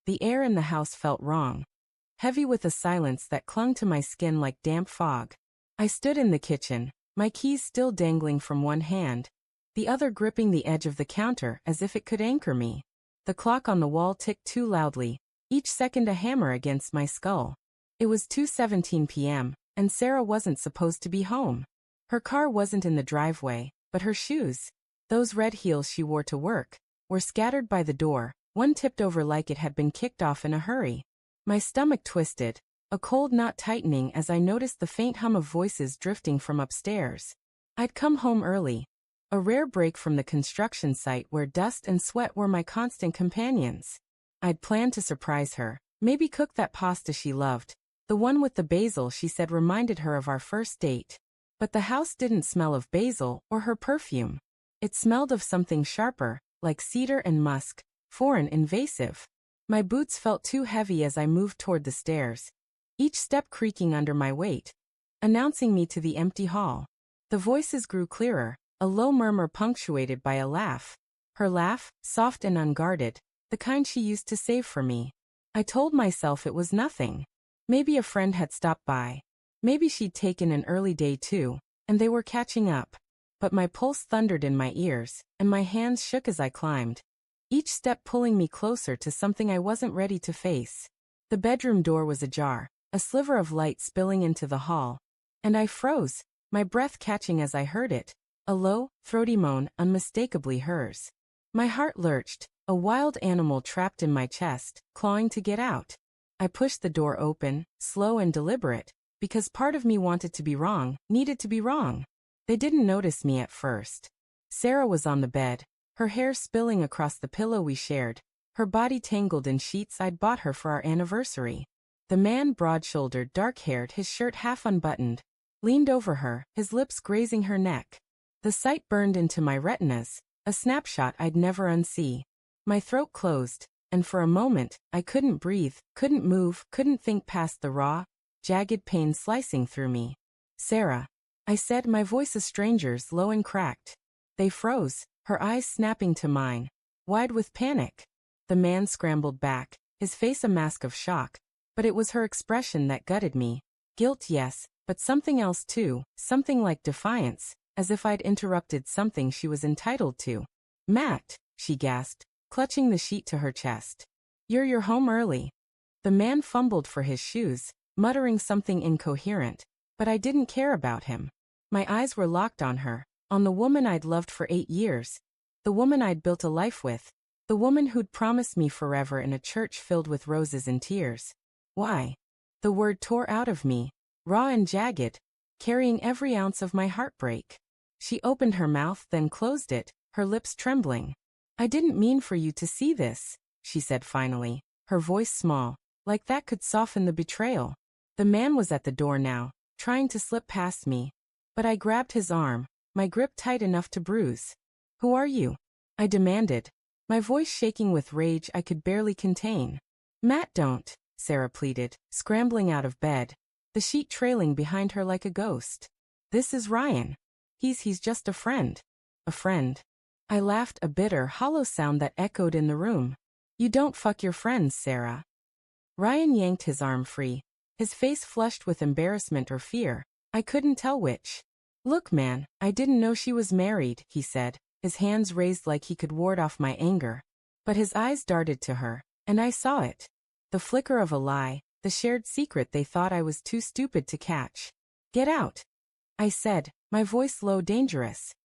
The air in the house felt wrong, heavy with a silence that clung to my skin like damp fog. I stood in the kitchen, my keys still dangling from one hand, the other gripping the edge of the counter as if it could anchor me. The clock on the wall ticked too loudly, each second a hammer against my skull. It was 2:17 p.m., and Sarah wasn't supposed to be home. Her car wasn't in the driveway, but her shoes, those red heels she wore to work, were scattered by the door, one tipped over like it had been kicked off in a hurry. My stomach twisted, a cold knot tightening as I noticed the faint hum of voices drifting from upstairs. I'd come home early, a rare break from the construction site where dust and sweat were my constant companions. I'd planned to surprise her, maybe cook that pasta she loved, the one with the basil she said reminded her of our first date. But the house didn't smell of basil or her perfume. It smelled of something sharper, like cedar and musk, foreign, invasive. My boots felt too heavy as I moved toward the stairs, each step creaking under my weight, announcing me to the empty hall. The voices grew clearer, a low murmur punctuated by a laugh. Her laugh, soft and unguarded, the kind she used to save for me. I told myself it was nothing. Maybe a friend had stopped by. Maybe she'd taken an early day too, and they were catching up. But my pulse thundered in my ears, and my hands shook as I climbed, each step pulling me closer to something I wasn't ready to face. The bedroom door was ajar, a sliver of light spilling into the hall, and I froze, my breath catching as I heard it, a low, throaty moan unmistakably hers. My heart lurched, a wild animal trapped in my chest, clawing to get out. I pushed the door open, slow and deliberate, because part of me wanted to be wrong, needed to be wrong. They didn't notice me at first. Sarah was on the bed, her hair spilling across the pillow we shared, her body tangled in sheets I'd bought her for our anniversary. The man, broad-shouldered, dark-haired, his shirt half unbuttoned, leaned over her, his lips grazing her neck. The sight burned into my retinas, a snapshot I'd never unsee. My throat closed, and for a moment, I couldn't breathe, couldn't move, couldn't think past the raw, jagged pain slicing through me. "Sarah," I said, my voice a stranger's, low and cracked. They froze, her eyes snapping to mine, wide with panic. The man scrambled back, his face a mask of shock, but it was her expression that gutted me. Guilt, yes, but something else too, something like defiance, as if I'd interrupted something she was entitled to. "Matt," she gasped, clutching the sheet to her chest. You're home early." The man fumbled for his shoes, muttering something incoherent, but I didn't care about him. My eyes were locked on her, on the woman I'd loved for 8 years, the woman I'd built a life with, the woman who'd promised me forever in a church filled with roses and tears. Why? The word tore out of me, raw and jagged, carrying every ounce of my heartbreak. She opened her mouth, then closed it, her lips trembling. "I didn't mean for you to see this," she said finally, her voice small, like that could soften the betrayal. The man was at the door now, trying to slip past me, but I grabbed his arm, my grip tight enough to bruise. "Who are you?" I demanded, my voice shaking with rage I could barely contain. "Matt, don't," Sarah pleaded, scrambling out of bed, the sheet trailing behind her like a ghost. "This is Ryan. He's just a friend." "A friend?" I laughed, a bitter, hollow sound that echoed in the room. "You don't fuck your friends, Sarah." Ryan yanked his arm free, his face flushed with embarrassment or fear. I couldn't tell which. "Look, man, I didn't know she was married," he said, his hands raised like he could ward off my anger. But his eyes darted to her, and I saw it. The flicker of a lie, the shared secret they thought I was too stupid to catch. "Get out," I said, my voice low, dangerous.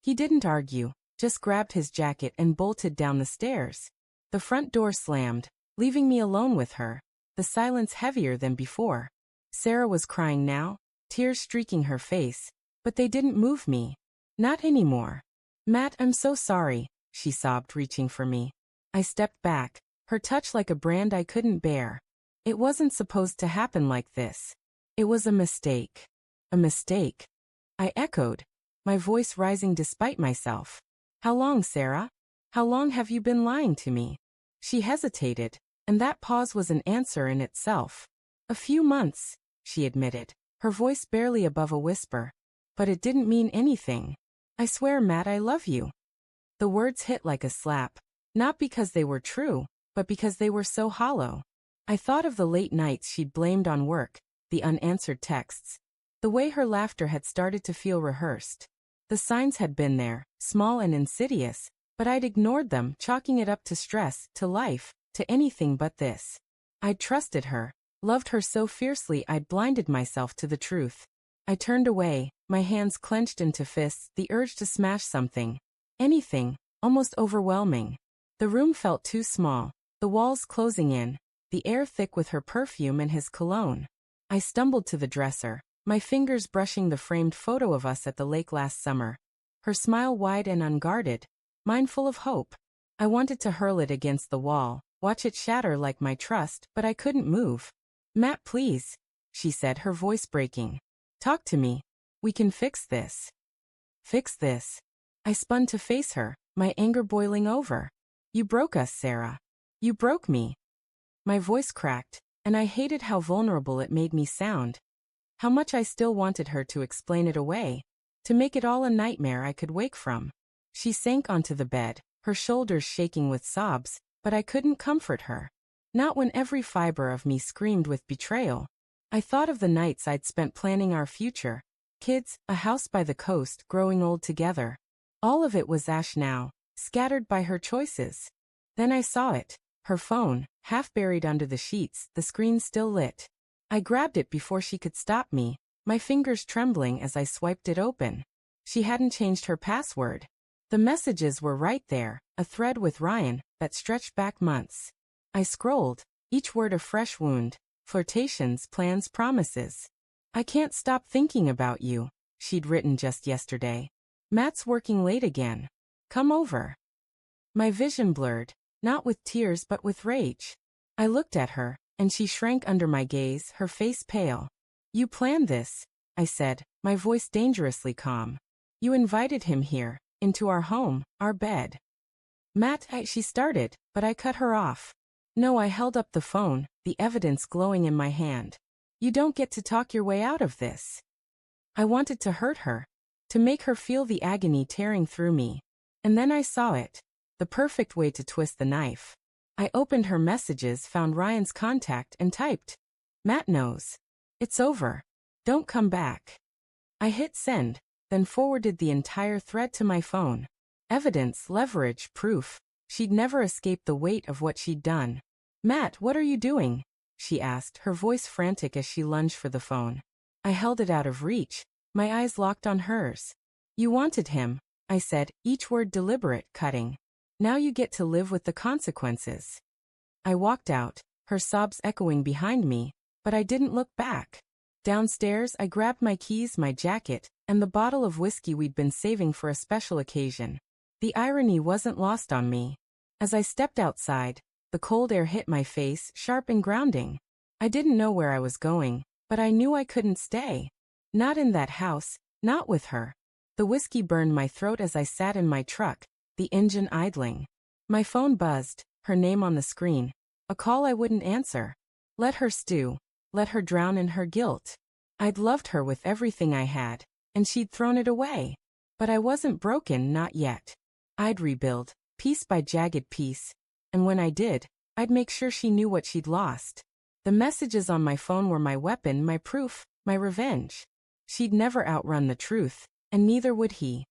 He didn't argue, just grabbed his jacket and bolted down the stairs. The front door slammed, leaving me alone with her, the silence heavier than before. Sarah was crying now, tears streaking her face, but they didn't move me. Not anymore. "Matt, I'm so sorry," she sobbed, reaching for me. I stepped back, her touch like a brand I couldn't bear. "It wasn't supposed to happen like this. It was a mistake." "A mistake?" I echoed, my voice rising despite myself. "How long, Sarah? How long have you been lying to me?" She hesitated, and that pause was an answer in itself. "A few months," she admitted, her voice barely above a whisper. "But it didn't mean anything. I swear, Matt, I love you." The words hit like a slap, not because they were true, but because they were so hollow. I thought of the late nights she'd blamed on work, the unanswered texts, the way her laughter had started to feel rehearsed. The signs had been there, small and insidious, but I'd ignored them, chalking it up to stress, to life, to anything but this. I'd trusted her, loved her so fiercely I'd blinded myself to the truth. I turned away, my hands clenched into fists, the urge to smash something. Anything, almost overwhelming. The room felt too small, the walls closing in, the air thick with her perfume and his cologne. I stumbled to the dresser, my fingers brushing the framed photo of us at the lake last summer. Her smile wide and unguarded, mine full of hope. I wanted to hurl it against the wall, watch it shatter like my trust, but I couldn't move. "Matt, please," she said, her voice breaking. "Talk to me. We can fix this." Fix this. I spun to face her, my anger boiling over. "You broke us, Sarah. You broke me." My voice cracked, and I hated how vulnerable it made me sound. How much I still wanted her to explain it away, to make it all a nightmare I could wake from. She sank onto the bed, her shoulders shaking with sobs, but I couldn't comfort her. Not when every fiber of me screamed with betrayal. I thought of the nights I'd spent planning our future. Kids, a house by the coast, growing old together. All of it was ash now, scattered by her choices. Then I saw it. Her phone, half buried under the sheets, the screen still lit. I grabbed it before she could stop me, my fingers trembling as I swiped it open. She hadn't changed her password. The messages were right there, a thread with Ryan that stretched back months. I scrolled, each word a fresh wound, flirtations, plans, promises. "I can't stop thinking about you," she'd written just yesterday. "Matt's working late again. Come over." My vision blurred, not with tears but with rage. I looked at her, and she shrank under my gaze, her face pale. "You planned this," I said, my voice dangerously calm. "You invited him here, into our home, our bed." "Matt," she started, but I cut her off. "No," I held up the phone, the evidence glowing in my hand. "You don't get to talk your way out of this." I wanted to hurt her, to make her feel the agony tearing through me. And then I saw it. The perfect way to twist the knife. I opened her messages, found Ryan's contact, and typed, "Matt knows. It's over. Don't come back." I hit send, then forwarded the entire thread to my phone. Evidence, leverage, proof. She'd never escaped the weight of what she'd done. "Matt, what are you doing?" she asked, her voice frantic as she lunged for the phone. I held it out of reach, my eyes locked on hers. "You wanted him," I said, each word deliberate, cutting. "Now you get to live with the consequences." I walked out, her sobs echoing behind me, but I didn't look back. Downstairs, I grabbed my keys, my jacket, and the bottle of whiskey we'd been saving for a special occasion. The irony wasn't lost on me. As I stepped outside, the cold air hit my face, sharp and grounding. I didn't know where I was going, but I knew I couldn't stay. Not in that house, not with her. The whiskey burned my throat as I sat in my truck, the engine idling. My phone buzzed, her name on the screen. A call I wouldn't answer. Let her stew. Let her drown in her guilt. I'd loved her with everything I had, and she'd thrown it away. But I wasn't broken, not yet. I'd rebuild, piece by jagged piece. And when I did, I'd make sure she knew what she'd lost. The messages on my phone were my weapon, my proof, my revenge. She'd never outrun the truth, and neither would he.